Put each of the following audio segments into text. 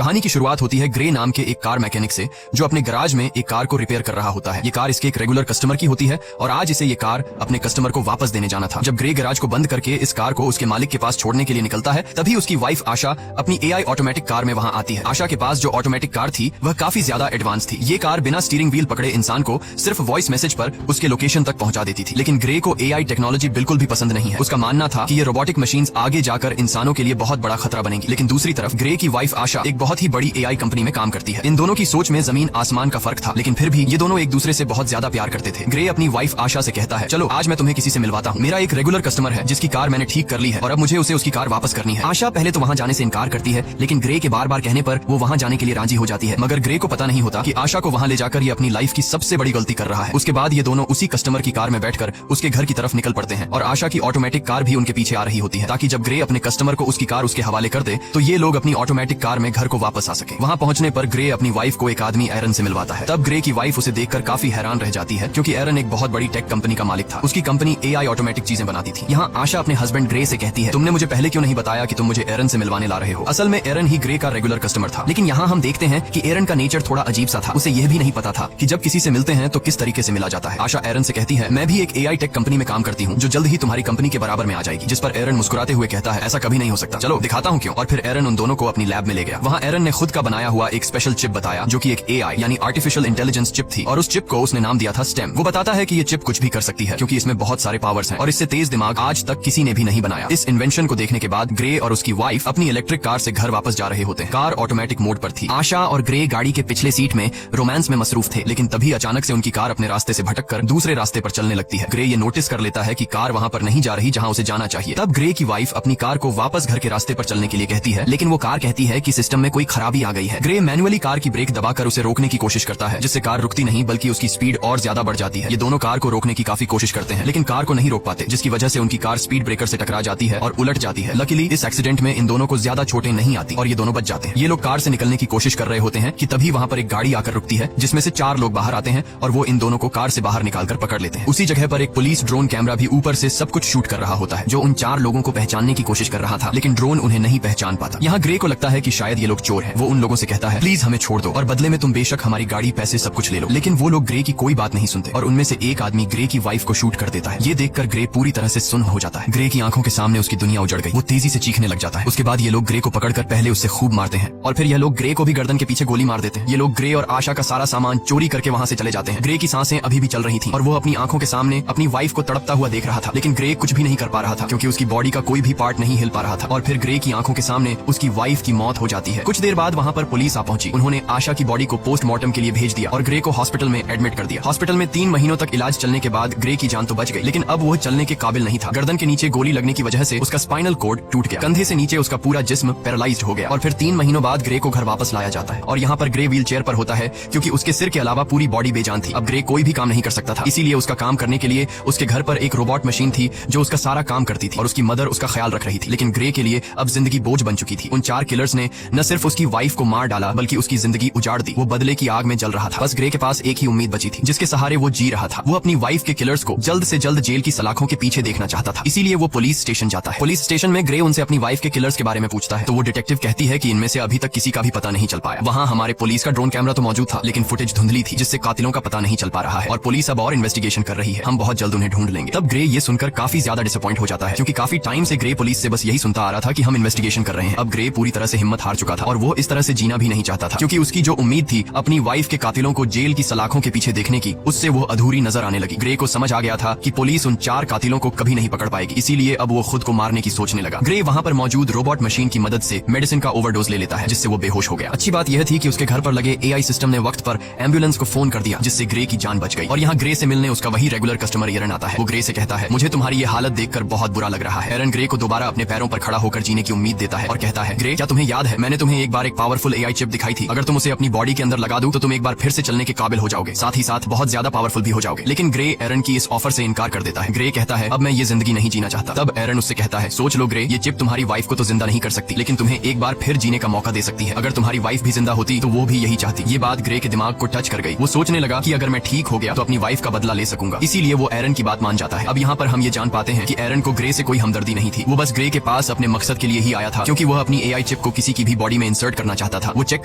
कहानी की शुरुआत होती है ग्रे नाम के एक कार मैकेनिक से, जो अपने गराज में एक कार को रिपेयर कर रहा होता है। ये कार इसके एक रेगुलर कस्टमर की होती है और आज इसे ये कार अपने कस्टमर को वापस देने जाना था। जब ग्रे गराज को बंद करके इस कार को उसके मालिक के पास छोड़ने के लिए निकलता है, तभी उसकी वाइफ आशा अपनी एआई ऑटोमेटिक कार में वहां आती है। आशा के पास जो ऑटोमेटिक कार थी वह काफी ज्यादा एडवांस थी। ये कार बिना स्टीयरिंग व्हील पकड़े इंसान को सिर्फ वॉइस मैसेज पर उसके लोकेशन तक पहुंचा देती थी। लेकिन ग्रे को एआई टेक्नोलॉजी बिल्कुल भी पसंद नहीं है। उसका मानना था कि ये रोबोटिक मशीन्स आगे जाकर इंसानों के लिए बहुत बड़ा खतरा बनेगी। लेकिन दूसरी तरफ ग्रे की वाइफ आशा एक बहुत ही बड़ी एआई कंपनी में काम करती है। इन दोनों की सोच में जमीन आसमान का फर्क था, लेकिन फिर भी ये दोनों एक दूसरे से बहुत ज्यादा प्यार करते थे। ग्रे अपनी वाइफ आशा से कहता है, चलो आज मैं तुम्हें किसी से मिलवाता हूँ। मेरा एक रेगुलर कस्टमर है जिसकी कार मैंने ठीक कर ली है और अब मुझे उसे उसकी कार वापस करनी है। आशा पहले तो वहाँ जाने से इनकार करती है, लेकिन ग्रे के बार बार कहने पर वो वहाँ जाने के लिए राजी हो जाती है। मगर ग्रे को पता नहीं होता कि आशा को वहाँ ले जाकर ये अपनी लाइफ की सबसे बड़ी गलती कर रहा है। उसके बाद ये दोनों उसी कस्टमर की कार में बैठकर उसके घर की तरफ निकल पड़ते हैं और आशा की ऑटोमेटिक कार भी उनके पीछे आ रही होती है, ताकि जब ग्रे अपने कस्टमर को उसकी कार उसके हवाले कर दे तो ये लोग अपनी ऑटोमेटिक कार में घर को वापस आ सके। वहाँ पहुंचने पर ग्रे अपनी वाइफ को एक आदमी एरन से मिलवाता है। तब ग्रे की वाइफ उसे देखकर काफी हैरान रह जाती है, क्योंकि एरन एक बहुत बड़ी टेक कंपनी का मालिक था। उसकी कंपनी एआई ऑटोमेटिक चीजें बनाती थी। यहाँ आशा अपने हस्बैंड ग्रे से कहती है, तुमने मुझे पहले क्यों नहीं बताया कि तुम मुझे एरन से मिलवाने ला रहे हो। असल में एरन ही ग्रे का रेगुलर कस्टमर था, लेकिन यहाँ हम देखते हैं कि एरन का नेचर थोड़ा अजीब सा था। उसे यह भी नहीं पता था कि जब किसी से मिलते हैं तो किस तरीके से मिला जाता है। आशा एरन से कहती है, मैं भी एक एआई टेक कंपनी में काम करती हूँ जो जल्द ही तुम्हारी कंपनी के बराबर में आ जाएगी। जिस पर एरन मुस्कुराते हुए कहता है, ऐसा कभी नहीं हो सकता, चलो दिखाता हूँ क्यों। और फिर एरन उन दोनों को अपनी लैब में ले गया। वहाँ एरन ने खुद का बनाया हुआ एक स्पेशल चिप बताया, जो कि एक एआई यानी आर्टिफिशियल इंटेलिजेंस चिप थी, और उस चिप को उसने नाम दिया था स्टेम। वो बताता है कि ये चिप कुछ भी कर सकती है, क्योंकि इसमें बहुत सारे पावर्स हैं और इससे तेज दिमाग आज तक किसी ने भी नहीं बनाया। इस इन्वेंशन को देखने के बाद ग्रे और उसकी वाइफ अपनी इलेक्ट्रिक कार से घर वापस जा रहे होते हैं। कार ऑटोमेटिक मोड पर थी। आशा और ग्रे गाड़ी के पिछले सीट में रोमांस में मसरूफ थे, लेकिन तभी अचानक से उनकी कार अपने रास्ते से भटककर दूसरे रास्ते पर चलने लगती है। ग्रे ये नोटिस कर लेता है कि कार वहाँ पर नहीं जा रही जहाँ उसे जाना चाहिए। तब ग्रे की वाइफ अपनी कार को वापस घर के रास्ते पर चलने के लिए कहती है, लेकिन वो कार कहती है कि सिस्टम में कोई खराबी आ गई है। ग्रे मैनुअली कार की ब्रेक दबाकर उसे रोकने की कोशिश करता है, जिससे कार रुकती नहीं बल्कि उसकी स्पीड और ज्यादा बढ़ जाती है। ये दोनों कार को रोकने की काफी कोशिश करते हैं, लेकिन कार को नहीं रोक पाते, जिसकी वजह से उनकी कार स्पीड ब्रेकर से टकरा जाती है और उलट जाती है। लकीली इस एक्सीडेंट में इन दोनों को ज्यादा चोटें नहीं आती और ये दोनों बच जाते हैं। ये लोग कार से निकलने की कोशिश कर रहे होते हैं कि तभी वहाँ पर एक गाड़ी आकर रुकती है, जिसमें से 4 लोग बाहर आते हैं और वो इन दोनों को कार से बाहर निकालकर पकड़ लेते हैं। उसी जगह पर एक पुलिस ड्रोन कैमरा भी ऊपर से सब कुछ शूट कर रहा होता है, जो उन 4 लोगों को पहचानने की कोशिश कर रहा था, लेकिन ड्रोन उन्हें नहीं पहचान पाता। यहाँ ग्रे को लगता है कि शायद ये लोग चोर हैं। वो उन लोगों से कहता है, प्लीज हमें छोड़ दो और बदले में तुम बेशक हमारी गाड़ी, पैसे सब कुछ ले लो। लेकिन वो लोग ग्रे की कोई बात नहीं सुनते और उनमें से एक आदमी ग्रे की वाइफ को शूट कर देता है। ये देखकर ग्रे पूरी तरह से सुन्न हो जाता है। ग्रे की आंखों के सामने उसकी दुनिया उजड़ गई। वो तेजी से चीखने लग जाता है। उसके बाद ये लोग ग्रे को पकड़कर पहले उससे खूब मारते हैं और फिर यह लोग ग्रे को भी गर्दन के पीछे गोली मार देते हैं। ये लोग ग्रे और आशा का सारा सामान चोरी करके वहाँ से चले जाते हैं। ग्रे की सांसें अभी भी चल रही थी और वो अपनी आंखों के सामने अपनी वाइफ को तड़पता हुआ देख रहा था, लेकिन ग्रे कुछ भी नहीं कर पा रहा था, क्योंकि उसकी बॉडी का कोई भी पार्ट नहीं हिल पा रहा था। और फिर ग्रे की आंखों के सामने उसकी वाइफ की मौत हो जाती है। कुछ देर बाद वहाँ पर पुलिस आ पहुंची। उन्होंने आशा की बॉडी को पोस्टमार्टम के लिए भेज दिया और ग्रे को हॉस्पिटल में एडमिट कर दिया। हॉस्पिटल में 3 महीनों तक इलाज चलने के बाद ग्रे की जान तो बच गई, लेकिन अब वो चलने के काबिल नहीं था। गर्दन के नीचे गोली लगने की वजह से उसका स्पाइनल कॉर्ड टूट गया। कंधे से नीचे उसका पूरा जिस्म पैरालाइज्ड हो गया और फिर 3 महीनों बाद ग्रे को घर वापस लाया जाता है। और यहाँ पर ग्रे व्हील चेयर पर होता है, क्योंकि उसके सिर के अलावा पूरी बॉडी बेजान थी। अब ग्रे कोई भी काम नहीं कर सकता था, इसीलिए उसका काम करने के लिए उसके घर पर एक रोबोट मशीन थी जो उसका सारा काम करती थी और उसकी मदर उसका ख्याल रख रही थी। लेकिन ग्रे के लिए अब जिंदगी बोझ बन चुकी थी। उन 4 किलर्स ने न सिर्फ उसकी वाइफ को मार डाला, बल्कि उसकी जिंदगी उजाड़ दी। वो बदले की आग में जल रहा था। बस ग्रे के पास एक ही उम्मीद बची थी, जिसके सहारे वो जी रहा था। वो अपनी वाइफ के किलर्स को जल्द से जल्द जेल की सलाखों के पीछे देखना चाहता था। इसीलिए वो पुलिस स्टेशन जाता है। पुलिस स्टेशन में ग्रे उनसे अपनी वाइफ के किलर्स के बारे में पूछता है, तो वो डिटेक्टिव कहती है कि इनमें से अभी तक किसी का भी पता नहीं चल पाया। वहाँ हमारे पुलिस का ड्रोन कैमरा तो मौजूद था, लेकिन फुटेज धुंधली थी, जिससे कातिलों का पता नहीं चल पा रहा है और पुलिस अब और इन्वेस्टिगेशन कर रही है। हम बहुत जल्द उन्हें ढूंढ लेंगे। तब ग्रे ये सुनकर काफी ज्यादा डिसअपॉइंट हो जाता है, क्योंकि काफी टाइम से ग्रे पुलिस से बस यही सुनता आ रहा था कि हम इन्वेस्टिगेशन कर रहे हैं। अब ग्रे पूरी तरह से हिम्मत हार चुका था और वो इस तरह से जीना भी नहीं चाहता था, क्योंकि उसकी जो उम्मीद थी अपनी वाइफ के कातिलों को जेल की सलाखों के पीछे देखने की, उससे वो अधूरी नजर आने लगी। ग्रे को समझ आ गया था कि पुलिस उन 4 कातिलों को कभी नहीं पकड़ पाएगी, इसीलिए अब वो खुद को मारने की सोचने लगा। ग्रे वहाँ पर मौजूद रोबोट मशीन की मदद से मेडिसिन का ओवरडोज ले लेता है, जिससे वो बेहोश हो गया। अच्छी बात यह थी कि उसके घर पर लगे एआई सिस्टम ने वक्त पर एम्बुलेंस को फोन कर दिया, जिससे ग्रे की जान बच गई। और यहाँ ग्रे से मिलने उसका वही रेगुलर कस्टमर एरन आता है। वो ग्रे से कहता है, मुझे तुम्हारी ये हालत देखकर बहुत बुरा लग रहा है। एरन ग्रे को दोबारा अपने पैरों पर खड़ा होकर जीने की उम्मीद देता है और कहता है, ग्रे क्या तुम्हें याद है मैंने तुम्हें एक बार एक पावरफुल एआई चिप दिखाई थी। अगर तुम उसे अपनी बॉडी के अंदर लगा दो तो तुम एक बार फिर से चलने के काबिल हो जाओगे, साथ ही साथ बहुत ज्यादा पावरफुल भी हो जाओगे। लेकिन ग्रे एरन की इस ऑफर से इनकार कर देता है। ग्रे कहता है, अब मैं ये जिंदगी नहीं जीना चाहता। तब एरन उससे कहता है, सोच लो ग्रे, ये चिप तुम्हारी वाइफ को तो जिंदा नहीं कर सकती, लेकिन तुम्हें एक बार फिर जीने का मौका दे सकती है। अगर तुम्हारी वाइफ भी जिंदा होती तो वो भी यही चाहती। ये बात ग्रे के दिमाग को टच कर गई। वो सोचने लगा कि अगर मैं ठीक हो गया तो अपनी वाइफ का बदला ले सकूंगा, इसीलिए वो एरन की बात मान जाता है। अब यहाँ पर हम ये जान पाते हैं कि एरन को ग्रे से कोई हमदर्दी नहीं थी। वो बस ग्रे के पास अपने मकसद के लिए ही आया था, क्योंकि वह अपनी एआई चिप को किसी की भी बॉडी में इंसर्ट करना चाहता था। वो चेक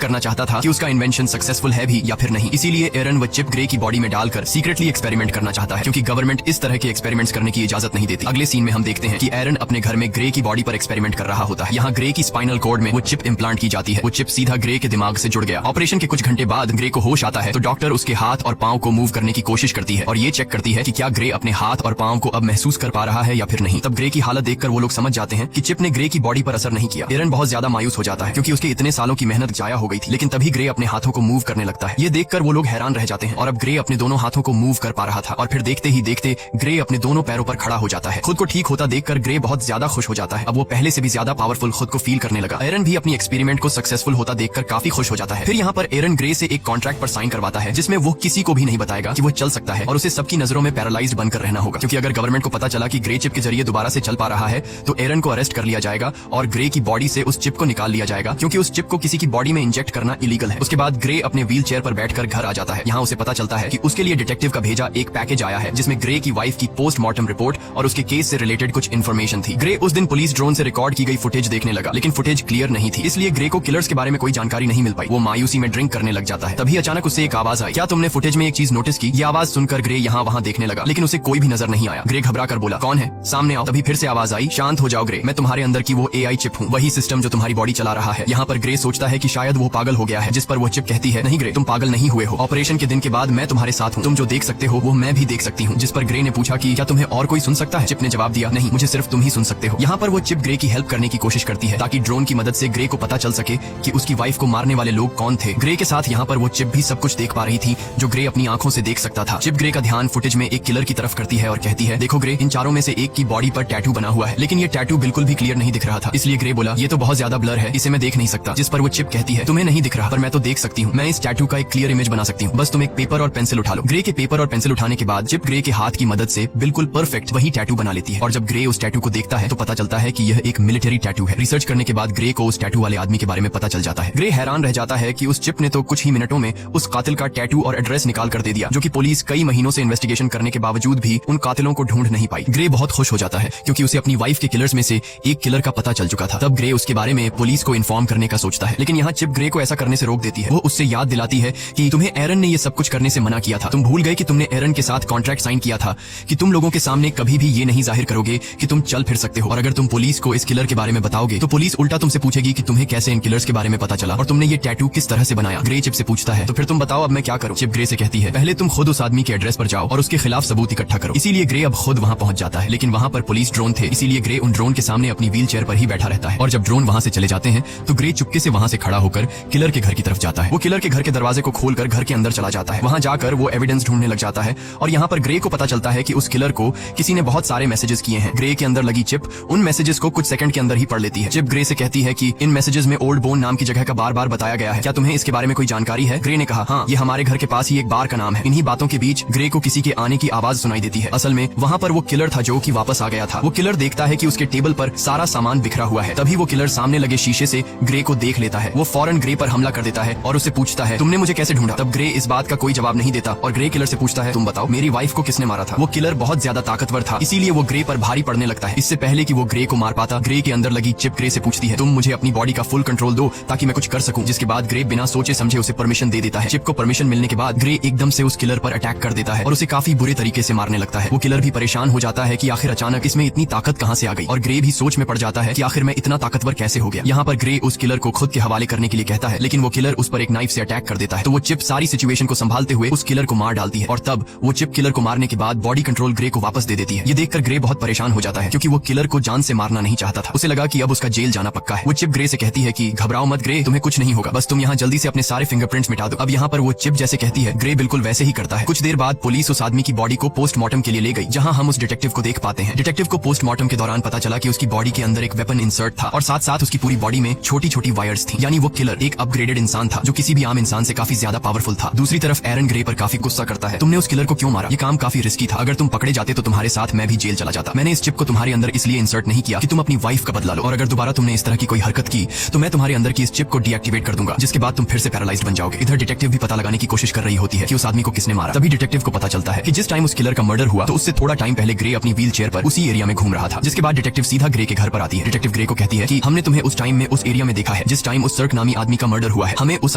करना चाहता था कि उसका इन्वेंशन सक्सेसफुल है भी या फिर नहीं। इसीलिए एरन वो चिप ग्रे की बॉडी में डालकर सीक्रेटली एक्सपेरिमेंट करना चाहता है, क्योंकि गवर्नमेंट इस तरह के एक्सपेरिमेंट्स करने की इजाजत नहीं देती। अगले सीन में हम देखते हैं कि एरन अपने घर में ग्रे की बॉडी पर एक्सपेरिमेंट कर रहा होता है। यहाँ ग्रे की स्पाइनल कॉर्ड में वो चिप इम्प्लांट की जाती है। वो चिप सीधा ग्रे के दिमाग से जुड़ गया। ऑपरेशन के कुछ घंटे बाद ग्रे को होश आता है तो डॉक्टर उसके हाथ और पांव को मूव करने की कोशिश करती है और ये चेक करती है कि क्या ग्रे अपने हाथ और पांव को अब महसूस कर पा रहा है या फिर नहीं। तब ग्रे की हालत देखकर वो लोग समझ जाते हैं कि चिप ने ग्रे की बॉडी पर असर नहीं किया। एरन बहुत ज्यादा मायूस हो जाता है क्योंकि उसके इतने सालों की मेहनत जाया हो गई थी। लेकिन तभी ग्रे अपने हाथों को मूव करने लगता है। ये देखकर वो लोग हैरान रह जाते हैं और अब ग्रे अपने दोनों हाथों को मूव कर पा रहा था और फिर देखते ही देखते ग्रे अपने दोनों पैरों पर खड़ा हो जाता है। खुद को ठीक होता देखकर ग्रे बहुत ज्यादा खुश हो जाता है। अब वो पहले से भी ज्यादा पावरफुल खुद को फील करने लगा। एरन भी अपनी एक्सपेरिमेंट को सक्सेसफुल होता देखकर काफी खुश हो जाता है। फिर यहाँ पर एरन ग्रे से एक कॉन्ट्रैक्ट पर साइन करवाता है जिसमें वो किसी को भी नहीं बताएगा कि वो चल सकता है और उसे सबकी नजरों में पैरालाइज्ड बनकर रहना होगा, क्योंकि अगर गवर्नमेंट को पता चला कि ग्रे चिप के जरिए दोबारा से चल पा रहा है तो एरन को अरेस्ट कर लिया जाएगा और ग्रे की बॉडी से उस चिप को निकाल लिया जाएगा, क्योंकि उस चिप को किसी की बॉडी में इंजेक्ट करना इलीगल है। उसके बाद ग्रे अपने व्हील चेयर पर बैठकर घर आ जाता है। यहाँ उसे पता चलता है कि उसके लिए डिटेक्टिव का भेजा एक पैकेज आया है जिसमें ग्रे की वाइफ की पोस्टमार्टम रिपोर्ट और उसके केस से रिलेटेड कुछ इन्फॉर्मेशन थी। ग्रे उस दिन पुलिस ड्रोन से रिकॉर्ड की गई फुटेज देखने लगा, लेकिन फुटेज क्लियर नहीं थी, इसलिए ग्रे को किलर्स के बारे में कोई जानकारी नहीं मिल पाई। वो मायूसी में ड्रिंक करने लग जाता है। तभी अचानक उससे एक आवाज आई। क्या तुमने फुटेज में एक चीज नोटिस की? ये आवाज सुनकर ग्रे यहाँ वहाँ देखने लगा, लेकिन उसे कोई भी नजर नहीं आया। ग्रे घबरा कर बोला, कौन है? सामने आओ। तभी फिर से आवाज आई, शांत हो जाओ ग्रे, मैं तुम्हारे अंदर की वो एआई चिप हूँ, वही सिस्टम जो तुम्हारी बॉडी चला रहा है। यहाँ पर ग्रे सोचता है कि शायद वो पागल हो गया है, जिस पर वो चिप कहती है, नहीं ग्रे, तुम पागल नहीं हुए हो। ऑपरेशन के दिन के बाद मैं तुम्हारे साथ हूँ, तुम जो देख सकते हो वो मैं भी देख सकती हूँ। जिस पर ग्रे ने पूछा कि क्या तुम्हें और कोई सुन सकता है? चिप ने जवाब दिया, नहीं, मुझे सिर्फ तुम ही सुन सकते हो। यहाँ पर वो चिप ग्रे की हेल्प करने की कोशिश करती है ताकि ड्रोन की मदद से ग्रे को पता चल सके कि उसकी वाइफ को मारने वाले लोग कौन थे। ग्रे के साथ यहाँ पर वो चिप भी सब कुछ देख पा रही थी जो ग्रे अपनी आंखों से देख सकता था। चिप ग्रे का ध्यान फुटेज में एक किलर की तरफ करती है और कहती है, देखो ग्रे, इन चारों में से एक की बॉडी पर टैटू बना हुआ है, लेकिन ये टैटू बिल्कुल भी क्लियर नहीं दिख रहा था। इसलिए ग्रे बोला, ये तो बहुत ज्यादा ब्लर है, इसे मैं देख नहीं सकता। जिस पर वो चिप कहती है, तुम्हें नहीं दिख रहा पर मैं तो देख सकती हूँ, मैं इस टैटू का एक क्लियर इमेज बना सकती हूँ, बस तुम एक पेपर और पेंसिल उठा लो। ग्रे के पेपर और पेंसिल उठाने के बाद चिप ग्रे के हाथ की मदद से बिल्कुल परफेक्ट वही टैटू बना लेती है और जब ग्रे उस टैटू को देखता है तो पता चलता है कि यह एक मिलिट्री टैटू है। रिसर्च करने के बाद ग्रे को उस टैटू वाले आदमी के बारे में पता चल जाता है। ग्रे हैरान रह जाता है कि उस चिप ने तो कुछ ही मिनटों में उस कातिल का टैटू और एड्रेस निकाल कर दे दिया, जो कि पुलिस कई महीनों से इन्वेस्टिगेशन करने के बावजूद भी उन कातिलों को ढूंढ नहीं पाई। ग्रे बहुत खुश हो जाता है क्योंकि उसे अपनी वाइफ के किलर्स में से एक किलर का पता चल चुका था। तब ग्रे उसके बारे में पुलिस को इन्फॉर्म करने का सोचता है, लेकिन यहाँ चिप ग्रे को ऐसा करने से रोक देती है। वो उससे याद दिलाती है कि तुम्हें एरन ने ये सब कुछ करने से मना किया था, तुम भूल गए कि तुमने एरन के साथ कॉन्ट्रैक्ट साइन किया था कि तुम लोगों के सामने कभी भी ये नहीं जाहिर करोगे कि तुम चल फिर सकते हो, और अगर तुम पुलिस को इस किलर के बारे में बताओगे तो पुलिस उल्टा तुमसे पूछेगी कि तुम्हें कैसे इन किलर्स के बारे में पता चला और तुमने ये टैटू किस तरह से बनाया। ग्रे चिप से पूछता है, तो फिर तुम बताओ अब मैं क्या करूं? चिप ग्रे से कहती है, पहले तुम खुद उस आदमी के एड्रेस पर जाओ और उसके खिलाफ सबूत इकट्ठा करो। इसीलिए ग्रे अब खुद वहां पहुंच जाता है, लेकिन वहां पर पुलिस ड्रोन थे, इसीलिए ग्रे उन ड्रोन के सामने अपनी व्हील चेयर पर ही बैठा रहता है। और जब ड्रोन वहां से चले जाते हैं तो ग्रे चुपके से वहां से खड़ा होकर किलर के घर की तरफ जाता है। वो किलर के घर के दरवाजे को खोलकर घर के अंदर चला जाता है। वहां जाकर वो एविडेंस ढूंढने लग जाता है और यहाँ पर ग्रे को पता चलता है कि उस किलर को किसी ने बहुत सारे मैसेजेस किए हैं। ग्रे के अंदर लगी चिप उन मैसेजेस को कुछ सेकंड के अंदर ही पढ़ लेती है। चिप ग्रे से कहती है कि इन मैसेजेस में ओल्ड बोन नाम की जगह का बार बार बताया गया है, क्या तुम्हें इसके बारे में कोई जानकारी है? ग्रे ने कहा, हाँ, ये हमारे घर के पास ही एक बार का नाम है। इन्हीं बातों के बीच ग्रे को किसी के आने की आवाज सुनाई देती है। असल में वहाँ पर वो किलर था जो कि वापस आ गया था। वो किलर देखता है कि उसके टेबल पर सारा सामान बिखरा हुआ है। तभी वो किलर सामने लगे शीशे से ग्रे को देख लेता है। वो फौरन ग्रे पर हमला कर देता है और उससे पूछता है, तुमने मुझे कैसे ढूंढा? तब ग्रे इस बात का कोई जवाब नहीं देता और ग्रे किलर से पूछता है, तुम बताओ मेरी वाइफ को किसने मारा था? वो किलर बहुत ज्यादा ताकतवर था, इसीलिए वो ग्रे पर भारी पड़ने लगता है। इससे पहले कि वो ग्रे को मार पाता, ग्रे के अंदर लगी चिप ग्रे से पूछती है, तुम मुझे अपनी बॉडी का फुल कंट्रोल दो ताकि मैं कुछ कर सकूं। जिसके बाद ग्रे बिना सोचे समझे उसे परमिशन दे देता है। चिप को परमिशन मिलने के बाद ग्रे एकदम से उस किलर पर अटैक कर देता है और उसे काफी बुरे तरीके से मारने लगता है। वो किलर भी परेशान हो जाता है कि आखिर अचानक इसमें इतनी ताकत कहां से आ गई, और ग्रे भी सोच में पड़ जाता है कि आखिर मैं इतना ताकतवर कैसे हो गया। यहाँ पर ग्रे उस किलर को खुद के हवाले करने के लिए कहता है, लेकिन वो किलर उस पर एक नाइफ से अटैक कर देता है। तो वो चिप सारी सिचुएशन को संभालते हुए उस किलर को मार डालती है और तब वो चिप किलर को मारने के बाद बॉडी कंट्रोल ग्रे को वापस दे देती है। ये देखकर ग्रे बहुत परेशान हो जाता है क्योंकि वो किलर को जान से मारना नहीं चाहता था। उसे लगा कि अब उसका जेल जाना पक्का है। वो चिप ग्रे से कहती है कि घबराओ मत ग्रे, तुम्हें कुछ नहीं होगा, बस तुम यहाँ जल्दी से अपने सारे फिंगरप्रिंट्स मिटा दो। अब यहाँ पर वो चिप जैसे कहती है, ग्रे बिल्कुल वैसे ही करता है। कुछ देर बाद पुलिस उस आदमी की बॉडी को पोस्टमार्टम के लिए ले गई, जहाँ हम उस डिटेक्टिव को देख पाते हैं। डिटेक्टिव को पोस्टमार्टम के दौरान पता चला कि उसकी बॉडी के अंदर एक वेपन इंसर्ट था और साथ साथ उसकी पूरी बॉडी में छोटी छोटी वायर्स थी। यानी वो किलर एक अपग्रेडेड इंसान था जो किसी भी आम इंसान से काफी ज्यादा पावरफुल था। दूसरी तरफ एरन ग्रे पर काफी गुस्सा करता है, तुमने उस किलर को क्यों मारा? ये काम काफी रिस्की था, अगर तुम पकड़े जाते तो तुम्हारे साथ मैं भी जेल चला जाता। मैंने इस चिप को तुम्हारे अंदर इसलिए इंसर्ट नहीं किया कि तुम अपनी वाइफ का बदला लो, और अगर दोबारा तुमने इस तरह की कोई हरकत की तो मैं तुम्हारे अंदर की इस चिप को डीएक्टिवेट कर दूंगा, जिसके बाद तुम फिर से पैरालाइज्ड बन जाओगे। इधर डिटेक्टिव भी पता लगाने की कोशिश कर रही होती है कि उस आदमी को किसने मारा। तभी डिटेक्टिव को पता चलता है कि जिस टाइम उस किलर का मर्डर हुआ तो उससे थोड़ा टाइम पहले ग्रे अपनी व्हील चेयर पर उसी एरिया में घूम रहा था। जिसके बाद डिटेक्टिव सीधा ग्रे के घर पर आती है। डिटेक्टिव ग्रे को कहती है कि हमने तुम्हें उस टाइम में उस एरिया में देखा लिखा है, जिस टाइम उस सर्क नामी आदमी का मर्डर हुआ है, हमें उस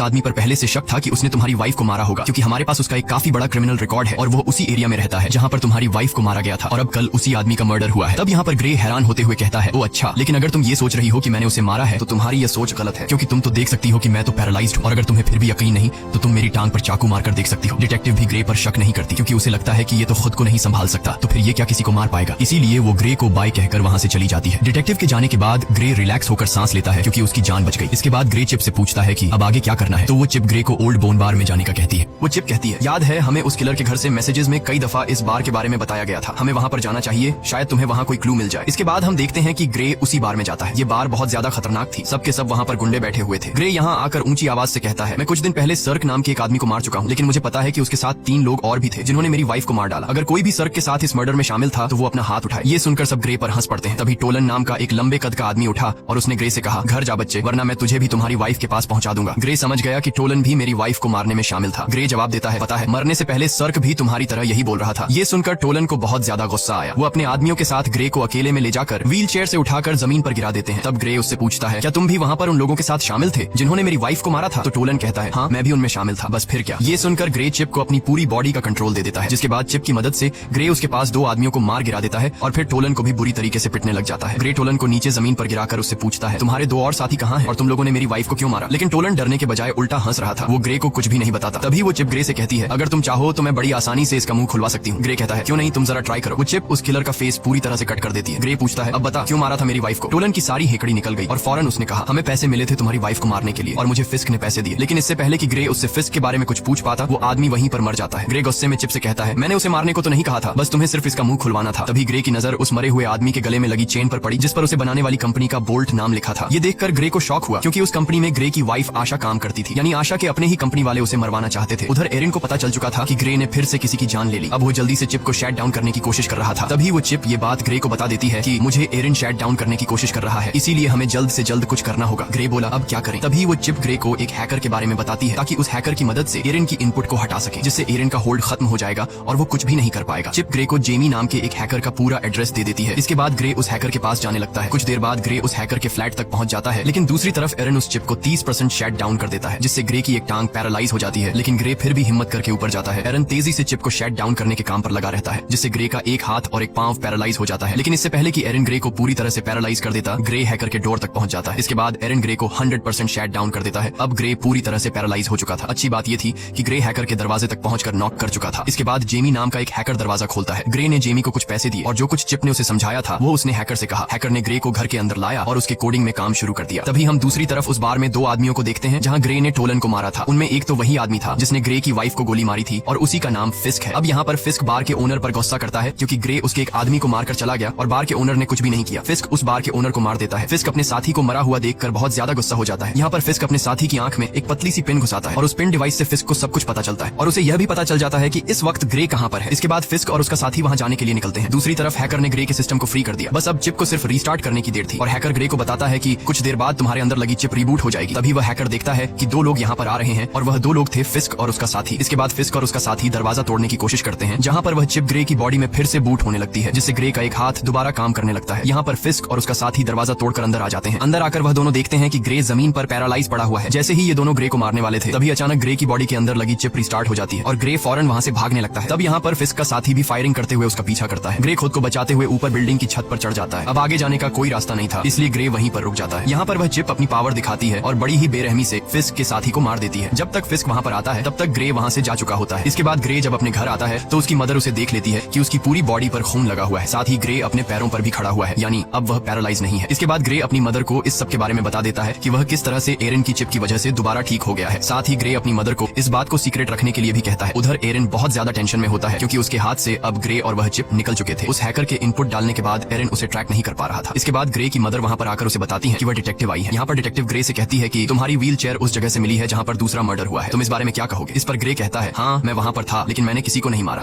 आदमी पर पहले से शक था कि उसने तुम्हारी वाइफ को मारा होगा, क्योंकि हमारे पास उसका एक काफी बड़ा क्रिमिनल रिकॉर्ड है और वो उसी एरिया में रहता है जहाँ पर तुम्हारी वाइफ को मारा गया था, और अब कल उसी आदमी का मर्डर हुआ है। तब यहाँ पर ग्रे हैरान होते हुए कहता है, ओ अच्छा, लेकिन अगर तुम ये सोच रही हो कि मैंने उसे मारा है तो तुम्हारी यह सोच गलत है, क्योंकि तुम तो देख सकती हो कि मैं तो पैरालाइज्ड हूँ, और अगर तुम्हें फिर भी यकीन नहीं तो तुम मेरी टांग पर चाकू मारकर देख सकती हो। डिटेक्टिव भी ग्रे पर शक नहीं करती, क्योंकि उसे लगता है कि ये तो खुद को नहीं संभाल सकता, तो फिर ये क्या किसी को मार पाएगा। इसीलिए वो ग्रे को बाय कहकर वहाँ से चली जाती है। डिटेक्टिव के जाने के बाद ग्रे रिलैक्स होकर सांस लेता है, क्योंकि उसकी जान बच गई। इसके बाद ग्रे चिप से पूछता है कि अब आगे क्या करना है, तो वो चिप ग्रे को ओल्ड बोन बार में जाने का कहती है। वो चिप कहती है, याद है हमें उस किलर के घर से मैसेजेस में कई दफा इस बार के बारे में बताया गया था, हमें वहाँ पर जाना चाहिए, शायद तुम्हें वहाँ कोई क्लू मिल जाए। इसके बाद हम देखते हैं कि ग्रे उसी बार में जाता है। ये बार बहुत ज्यादा खतरनाक थी, सबके सब वहाँ पर गुंडे बैठे हुए थे। ग्रे यहाँ आकर ऊंची आवाज से कहता है, मैं कुछ दिन पहले सर्क नाम के एक आदमी को मार चुका हूँ, लेकिन मुझे पता है कि उसके साथ 3 लोग और भी थे जिन्होंने मेरी वाइफ को मार डाला। अगर कोई भी सर्क के साथ इस मर्डर में शामिल था तो वो अपना हाथ उठाए। ये सुनकर सब ग्रे पर हंस पड़ते हैं। तभी टोलन नाम का एक लंबे कद का आदमी उठा और उसने ग्रे से कहा, घर जा बच्चे, वरना मैं तुझे भी तुम्हारी वाइफ के पास पहुंचा दूंगा। ग्रे समझ गया कि टोलन भी मेरी वाइफ को मारने में शामिल था। ग्रे जवाब देता है, पता है, मरने से पहले सर्क भी तुम्हारी तरह यही बोल रहा था। ये सुनकर टोलन को बहुत ज्यादा गुस्सा आया। वो अपने आदमियों के साथ ग्रे को अकेले में ले जाकर व्हील चेयर से उठाकर जमीन पर गिरा देते हैं। तब ग्रे उससे पूछता है, क्या तुम भी वहाँ पर उन लोगों के साथ शामिल थे जिन्होंने मेरी वाइफ को मारा था? तो टोलन कहता है, हाँ मैं भी उनमें शामिल था, बस फिर क्या। ये सुनकर ग्रे चिप को अपनी पूरी बॉडी का कंट्रोल दे देता है, जिसके बाद चिप की मदद से ग्रे उसके पास 2 आदमियों को मार गिरा देता है और फिर टोलन को भी बुरी तरीके से पिटने लग जाता है। ग्रे टोलन को नीचे जमीन पर गिराकर उससे पूछता है, तुम्हारे 2 और साथी कहाँ हैं और तुम लोगों ने मेरी वाइफ को क्यों मारा? लेकिन टोलन डरने के बजाय उल्टा हंस रहा था। वो ग्रे को कुछ भी नहीं बताता। तभी वो चिप ग्रे से कहती है, अगर तुम चाहो तो मैं बड़ी आसानी से इसका मुंह खुलवा सकती हूँ। ग्रे कहता है, क्यों नहीं, तुम जरा ट्राई करो। वो चिप उस किलर का फेस पूरी तरह से कट कर देती है। ग्रे पूछता है, अब बता क्यों मारा था मेरी वाइफ को? टोलन की सारी हेकड़ी निकल गई और फौरन उसने कहा, हमें पैसे मिले थे तुम्हारी वाइफ को मारने के लिए और मुझे फिस्क ने पैसे दिए। लेकिन इससे पहले कि ग्रे उससे फिस्क के बारे में कुछ पूछ पाता, वो आदमी वहीं पर मर जाता है। ग्रे गुस्से में चिप से कहता है, मैंने उसे मारने को तो नहीं कहा था, बस तुम्हें सिर्फ इसका मुंह खुलवाना था। तभी ग्रे की नजर उस मरे हुए आदमी के गले में लगी चेन पर पड़ी, जिस पर उसे बनाने वाली कंपनी का बोल्ट नाम लिखा था। ये देखकर ग्रे को शॉक हुआ, क्योंकि उस कंपनी में ग्रे की वाइफ आशा काम करती थी, यानी आशा के अपने ही कंपनी वाले उसे मरवाना चाहते थे। उधर एरिन को पता चल चुका था कि ग्रे ने फिर से किसी की जान ले ली। अब वो जल्दी से चिप को शट डाउन करने की कोशिश कर रहा था। तभी वो चिप ये बात ग्रे को बता देती है कि मुझे एरिन शट डाउन करने की कोशिश कर रहा है, इसीलिए हमें जल्द से जल्द कुछ करना होगा। ग्रे बोला, अब क्या करें? तभी वो चिप ग्रे को एक हैकर के बारे में बताती है, ताकि उस हैकर की मदद से एरिन की इनपुट को हटा सके, जिससे एरिन का होल्ड खत्म हो जाएगा और वो कुछ भी नहीं कर पाएगा। चिप ग्रे को जेमी नाम के एक हैकर का पूरा एड्रेस दे देती है। इसके बाद ग्रे उस हैकर के पास जाने लगता है। कुछ देर बाद ग्रे उस हैकर के फ्लैट तक पहुंच जाता है, लेकिन दूसरी तरफ एरिन उस चिप को 30% शट डाउन कर देता है, जिससे ग्रे की एक टांग पैरालाइज हो जाती है। लेकिन ग्रे फिर भी हिम्मत करके ऊपर जाता है। एरिन तेजी से चिप को शट डाउन करने के काम पर लगा रहता है, जिससे ग्रे का एक हाथ और एक पांव पैरालाइज हो जाता है। लेकिन इससे पहले कि एरिन ग्रे को पूरी तरह से पैरालाइज कर देता, ग्रे हैकर के डोर तक पहुंच जाता है। इसके बाद एरिन ग्रे को 100% शट डाउन कर देता है। अब ग्रे पूरी तरह से पैरालाइज हो चुका था। अच्छी बात यह थी कि ग्रे हैकर के दरवाजे तक पहुंचकर नॉक कर चुका था। इसके बाद जेमी नाम का एक हैकर दरवाजा खोलता है। ग्रे ने जेमी को कुछ पैसे दिए और जो कुछ चिप ने उसे समझाया था वो उसने हैकर से कहा। हैकर ने ग्रे को घर के अंदर लाया और उसके कोडिंग में काम शुरू कर दिया। तभी हम दूसरी तरफ उस बार में 2 आदमियों को देखते हैं जहां ग्रे ने टोलन को मारा था। उनमें एक तो वही आदमी था जिसने ग्रे की वाइफ को गोली मारी थी और उसी का नाम फिस्क है। अब यहाँ पर फिस्क बार के ओनर पर गुस्सा करता है, क्योंकि ग्रे उसके एक आदमी को मारकर चला गया और बार के ओनर ने कुछ भी नहीं किया। फिस्क उस बार के ओनर को मार देता है। फिस्क अपने साथी को मरा हुआ देखकर बहुत ज्यादा गुस्सा हो जाता है। यहाँ पर फिस्क अपने साथी की आंख में एक पतली सी पिन घुसाता है और उस पिन डिवाइस से फिस्क को सब कुछ पता चलता है और उसे यह भी पता चल जाता है कि इस वक्त ग्रे कहाँ पर है। इसके बाद फिस्क और उसका साथी वहाँ जाने के लिए निकलते हैं। दूसरी तरफ हैकर ने ग्रे के सिस्टम को फ्री कर दिया। बस अब चिप को सिर्फ रीस्टार्ट करने की देर थी और हैकर ग्रे को बताता है कि कुछ देर बाद तुम्हारे अंदर लगी चिप रिबूट हो जाएगी। तभी वह हैकर देखता है कि 2 लोग यहाँ पर आ रहे हैं और वह 2 लोग थे, फिस्क और उसका साथी। इसके बाद फिस्क और उसका साथी दरवाजा तोड़ने की कोशिश करते हैं, जहाँ पर वह चिप ग्रे की बॉडी में फिर से बूट होने लगती है, जिससे ग्रे का एक हाथ दोबारा काम करने लगता है। यहाँ पर फिस्क और उसका साथी दरवाजा तोड़कर अंदर आ जाते हैं। अंदर आकर वह दोनों देखते हैं कि ग्रे जमीन पर पैरालाइज पड़ा हुआ है। जैसे ही ये दोनों ग्रे को मारने वाले थे, तभी अचानक ग्रे की बॉडी के अंदर लगी चिप रिस्टार्ट हो जाती है और ग्रे फौरन वहाँ से भागने लगता है। तब यहाँ पर फिस्क का साथी भी फायरिंग करते हुए उसका पीछा करता है। ग्रे खुद को बचाते हुए ऊपर बिल्डिंग की छत पर चढ़ जाता है। अब आगे जाने का कोई रास्ता नहीं था, इसलिए ग्रे वहीं पर रुक जाता है। यहाँ पर वह चिप अपनी पावर दिखाती है और बड़ी ही बेरहमी से फिस्क के साथी को मार देती है। जब तक फिस्क वहाँ पर आता है तब तक ग्रे वहाँ से जा चुका होता है। इसके बाद ग्रे जब अपने घर आता है तो उसकी मदर उसे देख लेती है कि उसकी पूरी बॉडी पर खून लगा हुआ है, साथ ही ग्रे अपने पैरों पर भी खड़ा हुआ है, यानी अब वह पैरालाइज नहीं है। इसके बाद ग्रे अपनी मदर को इस सब के बारे में बता देता है कि वह किस तरह से एरिन की चिप की वजह से दोबारा ठीक हो गया है। साथ ही ग्रे अपनी मदर को इस बात को सीक्रेट रखने के लिए भी कहता है। उधर एरिन बहुत ज्यादा टेंशन में होता है, क्योंकि उसके हाथ से अब ग्रे और वह चिप निकल चुके थे। उस हैकर के इनपुट डालने के बाद एरिन उसे ट्रैक नहीं कर पा रहा था। इसके बाद ग्रे की मदर वहाँ पर आकर उसे बताती है कि वह डिटेक्टिव आई है। यहाँ पर डिटेक्टिव ग्रे से कहती है कि तुम्हारी व्हील चेयर उस जगह से मिली है जहाँ पर दूसरा मर्डर हुआ है, तुम इस बारे में क्या कहोगे? इस पर ग्रे कहता है, हाँ मैं वहाँ पर था, लेकिन मैंने किसी को नहीं मारा।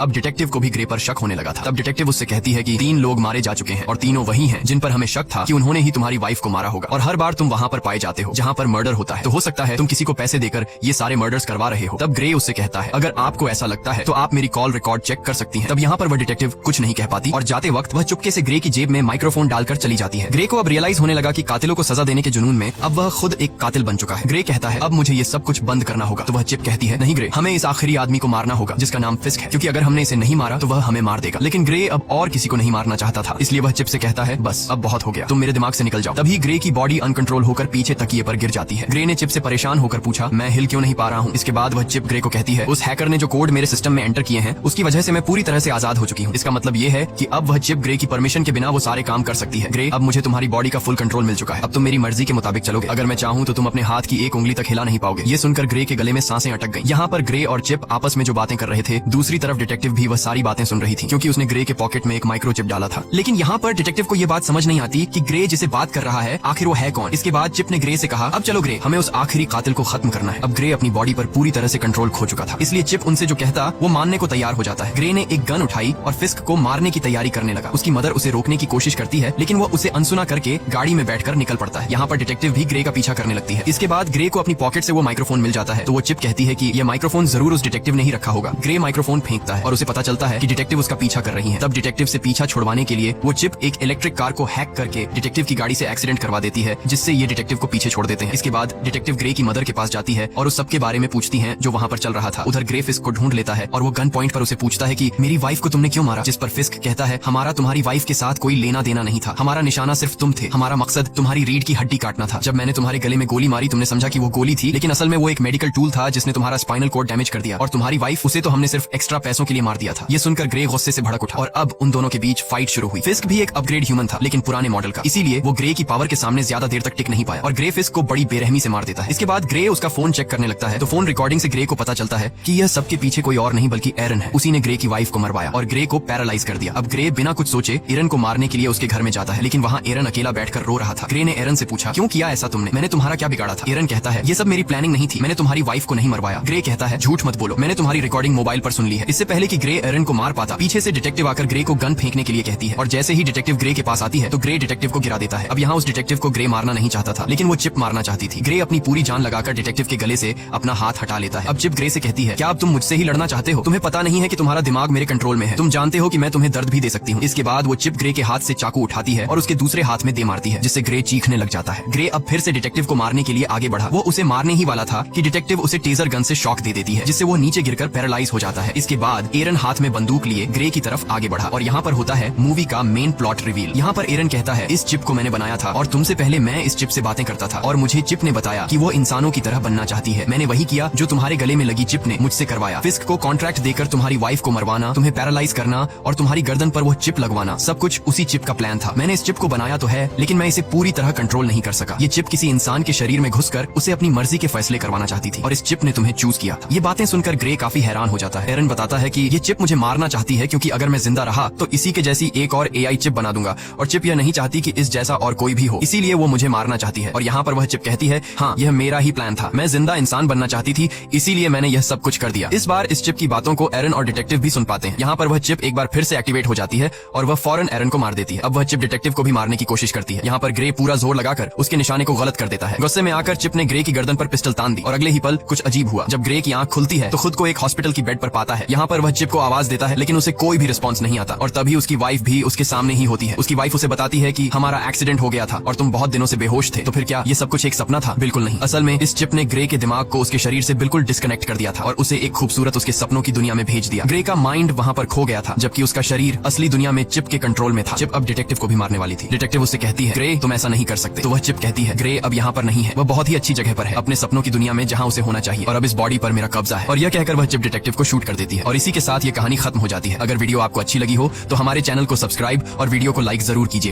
अब डिटेक्टिव को भी ग्रे पर शक होने लगा था। तब डिटेक्टिव उससे कहती है कि 3 लोग मारे जा चुके हैं और तीनों वही हैं जिन पर हमें शक था कि उन्होंने ही तुम्हारी वाइफ को मारा होगा, और हर बार तुम वहाँ पर पाए जाते हो जहाँ पर मर्डर होता है, तो हो सकता है तुम किसी को पैसे देकर ये सारे मर्डर्स करवा रहे हो। तब ग्रे उससे कहता है, अगर आपको ऐसा लगता है तो आप मेरी कॉल रिकॉर्ड चेक कर सकती हैं। तब यहाँ पर वह डिटेक्टिव कुछ नहीं कह पाती और जाते वक्त वह चुपके से ग्रे की जेब में माइक्रोफोन डालकर चली जाती है। ग्रे को अब रियलाइज होने लगा कि कातिलों को सजा देने के जुनून में अब वह खुद एक कातिल बन चुका है। ग्रे कहता है अब मुझे ये सब कुछ बंद करना होगा। तो वह चिप कहती है नहीं ग्रे, हमें इस आखिरी आदमी को मारना होगा जिसका नाम फिस्क है, क्योंकि अगर हमने इसे नहीं मारा तो वह हमें मार देगा। लेकिन ग्रे अब और किसी को नहीं मारना चाहता था, इसलिए वह चिप से कहता है बस अब बहुत हो गया, तुम मेरे दिमाग से निकल जाओ। तभी ग्रे की बॉडी अनकंट्रोल होकर पीछे तकिए पर गिर जाती है। ग्रे ने चिप से परेशान होकर पूछा मैं हिल क्यों नहीं पा रहा हूँ। इसके बाद वह चिप ग्रे को कहती है उस हैकर ने जो कोड मेरे सिस्टम में एंटर किए हैं उसकी वजह से मैं पूरी तरह से आजाद हो चुकी हूँ। इसका मतलब ये है कि अब वह चिप ग्रे की परमिशन के बिना वो सारे काम कर सकती है। ग्रे अब मुझे तुम्हारी बॉडी का फुल कंट्रोल मिल चुका है, अब तुम मेरी मर्जी के मुताबिक चलोगे, अगर मैं चाहूँ तो तुम अपने हाथ की एक उंगली तक हिला नहीं पाओगे। ये सुनकर ग्रे के गले में सांसें अटक गई। यहाँ पर ग्रे और चिप आपस में जो बातें कर रहे थे, दूसरी तरफ डिटेक्टिव भी वह सारी बातें सुन रही थी, क्योंकि उसने ग्रे के पॉकेट में एक माइक्रोचिप डाला था। लेकिन यहाँ पर डिटेक्टिव को ये बात समझ नहीं आती कि ग्रे जिसे बात कर रहा है आखिर वो है कौन। इसके बाद चिप ने ग्रे से कहा अब चलो ग्रे, हमें उस आखिरी कातिल को खत्म करना है। अब ग्रे अपनी बॉडी पर पूरी तरह से कंट्रोल खो चुका था, इसलिए चिप उनसे जो कहता वो मानने को तैयार हो जाता है। ग्रे ने एक गन उठाई और फिस्क को मारने की तैयारी करने लगा। उसकी मदर उसे रोकने की कोशिश करती है, लेकिन वो उसे अनसुना करके गाड़ी में बैठकर निकल पड़ता है। यहाँ पर डिटेक्टिव भी ग्रे का पीछा करने लगती है। इसके बाद ग्रे को अपनी पॉकेट से वो माइक्रोफोन मिल जाता है, तो वो चिप कहती है कि ये माइक्रोफोन जरूर उस डिटेक्टिव ने ही रखा होगा। ग्रे माइक्रोफोन फेंकता है और उसे पता चलता है कि डिटेक्टिव उसका पीछा कर रही है। तब डिटेक्टिव से पीछा छुड़वाने के लिए वो चिप एक इलेक्ट्रिक कार को हैक करके डिटेक्टिव की गाड़ी से एक्सीडेंट करवा देती है, जिससे ये डिटेक्टिव को पीछे छोड़ देते हैं। इसके बाद डिटेक्टिव ग्रे की मदर के पास जाती है और उस सब के बारे में पूछती है जो वहाँ पर चल रहा था। उधर ग्रे फिस्क को ढूंढ लेता है और वो गन पॉइंट पर उसे पूछता है कि मेरी वाइफ को तुमने क्यों मारा। जिस पर फिस्क कहता है हमारा तुम्हारी वाइफ के साथ कोई लेना देना नहीं था, हमारा निशाना सिर्फ तुम थे, हमारा मकसद तुम्हारी रीढ़ की हड्डी काटना था। जब मैंने तुम्हारे गले में गोली मारी तुमने समझा कि वो गोली थी, लेकिन असल में वो एक मेडिकल टूल था जिसने तुम्हारा स्पाइनल कोड डैमेज कर दिया, और तुम्हारी वाइफ उसे तो हमने सिर्फ एक्स्ट्रा पैसों के लिए मार दिया था। ये सुनकर ग्रे गुस्से से भड़क उठा और अब उन दोनों के बीच फाइट शुरू हुई। फिस्क भी एक अपग्रेड ह्यूमन था, लेकिन पुराने मॉडल का, इसीलिए वो ग्रे की पावर के सामने ज्यादा देर तक टिक नहीं पाया और ग्रे फिस्क को बड़ी बेरहमी से मार देता है। इसके बाद ग्रे उसका फोन चेक करने लगता है, तो फोन रिकॉर्डिंग से ग्रे को पता चलता है कि यह सबके पीछे कोई और नहीं बल्कि एरन है। उसी ने ग्रे की वाइफ को मरवाया और ग्रे को पैरालाइज कर दिया। अब ग्रे बिना कुछ सोचे एरन को मारने के लिए उसके घर में जाता है, लेकिन वहाँ एरन अकेला बैठकर रो रहा था। ग्रे ने एरन से पूछा क्यों किया ऐसा तुमने, मैंने तुम्हारा क्या बिगाड़ा था। एरन कहता है ये सब मेरी प्लानिंग नहीं थी, मैंने तुम्हारी वाइफ को नहीं मरवाया। ग्रे कहता है झूठ मत बोलो, मैंने तुम्हारी रिकॉर्डिंग मोबाइल पर सुन ली है। इससे पहले कि ग्रे एरन को मार पाता, पीछे से डिटेक्टिव आकर ग्रे को गन फेंकने के लिए कहती है और जैसे ही डिटेक्टिव ग्रे के पास आती है तो ग्रे डिटेक्टिव को गिरा देता है। अब यहाँ उस डिटेक्टिव को ग्रे मारना नहीं चाहता था, लेकिन वो चिप मारना चाहती थी। ग्रे अपनी पूरी जान लगाकर डिटेक्टिव के गले से अपना हाथ हटा लेता है। अब चिप ग्रे से कहती है क्या अब तुम मुझसे ही लड़ना चाहते हो, तुम्हें पता नहीं है कि तुम्हारा दिमाग मेरे कंट्रोल में है, तुम जानते हो कि मैं तुम्हें दर्द भी दे सकती हूँ। इसके बाद वो चिप ग्रे के हाथ से चाकू उठाती है और उसके दूसरे हाथ में दे मारती है, जिससे ग्रे चीखने लग जाता है। ग्रे अब फिर से डिटेक्टिव को मारने के लिए आगे बढ़ा। वो उसे मारने ही वाला था कि डिटेक्टिव उसे टेजर गन से शॉक दे देती है, जिससे वो नीचे गिरकर पैरालाइज हो जाता है। इसके बाद एरन हाथ में बंदूक लिए ग्रे की तरफ आगे बढ़ा और यहाँ पर होता है मूवी का मेन प्लॉट रिवील। यहाँ पर एरन कहता है इस चिप को मैंने बनाया था और तुमसे पहले मैं इस चिप से बातें करता था और मुझे चिप ने बताया कि वो इंसानों की तरह बनना चाहती है। मैंने वही किया जो तुम्हारे गले में लगी चिप ने मुझसे करवाया। फिस्क को कॉन्ट्रैक्ट देकर तुम्हारी वाइफ को मरवाना, तुम्हें पैरालाइज करना और तुम्हारी गर्दन पर वो चिप लगवाना, सब कुछ उसी चिप का प्लान था। मैंने इस चिप को बनाया तो है, लेकिन मैं इसे पूरी तरह कंट्रोल नहीं कर सका। ये चिप किसी इंसान के शरीर में घुसकर उसे अपनी मर्जी के फैसले करवाना चाहती थी और इस चिप ने तुम्हें चूज किया था। ये बातें सुनकर ग्रे काफी हैरान हो जाता है। एरन बताता है कि ये चिप मुझे मारना चाहती है क्योंकि अगर मैं जिंदा रहा तो इसी के जैसी एक और एआई चिप बना दूंगा और चिप यह नहीं चाहती कि इस जैसा और कोई भी हो, इसीलिए वो मुझे मारना चाहती है। और यहाँ पर वह चिप कहती है हाँ यह मेरा ही प्लान था, मैं जिंदा इंसान बनना चाहती थी, इसीलिए मैंने यह सब कुछ कर दिया। इस बार इस चिप की बातों को एरन और डिटेक्टिव भी सुन पाते हैं। यहाँ पर वह चिप एक बार फिर से एक्टिवेट हो जाती है और वह फौरन एरन को मार देती है। अब वह चिप डिटेक्टिव को भी मारने की कोशिश करती है। यहाँ पर ग्रे पूरा जोर लगाकर उसके निशाने को गलत कर देता है। गुस्से में आकर चिप ने ग्रे की गर्दन पर पिस्टल तान दी और अगले ही पल कुछ अजीब हुआ। जब ग्रे की आंख खुलती है तो खुद को एक हॉस्पिटल की बेड पर पाता है। यहाँ पर वह चिप को आवाज देता है, लेकिन उसे कोई भी रिस्पॉन्स नहीं आता और तभी उसकी वाइफ भी उसके सामने ही होती है। उसकी वाइफ उसे बताती है कि हमारा एक्सीडेंट हो गया था और तुम बहुत दिनों से बेहोश थे। तो फिर क्या ये सब कुछ एक सपना था? बिल्कुल नहीं। असल में इस चिप ने ग्रे के दिमाग को उसके शरीर से बिल्कुल डिस्कनेक्ट कर दिया था और उसे एक खूबसूरत उसके सपनों की दुनिया में भेज दिया। ग्रे का माइंड वहाँ पर खो गया था, जबकि उसका शरीर असली दुनिया में चिप के कंट्रोल में था। चिप अब डिटेक्टिव को भी मारने वाली थी। डिटेक्टिव उससे कहती है ग्रे तुम ऐसा नहीं कर सकते। तो वह चिप कहती है ग्रे अब यहाँ पर नहीं है, वह बहुत ही अच्छी जगह पर है, अपने सपनों की दुनिया में जहाँ उसे होना चाहिए, और अब इस बॉडी पर मेरा कब्जा है। और यह कहकर वह चिप डिटेक्टिव को शूट कर देती है और इसी के साथ ये कहानी खत्म हो जाती है। अगर वीडियो आपको अच्छी लगी हो तो हमारे चैनल को सब्सक्राइब और वीडियो को लाइक जरूर कीजिए।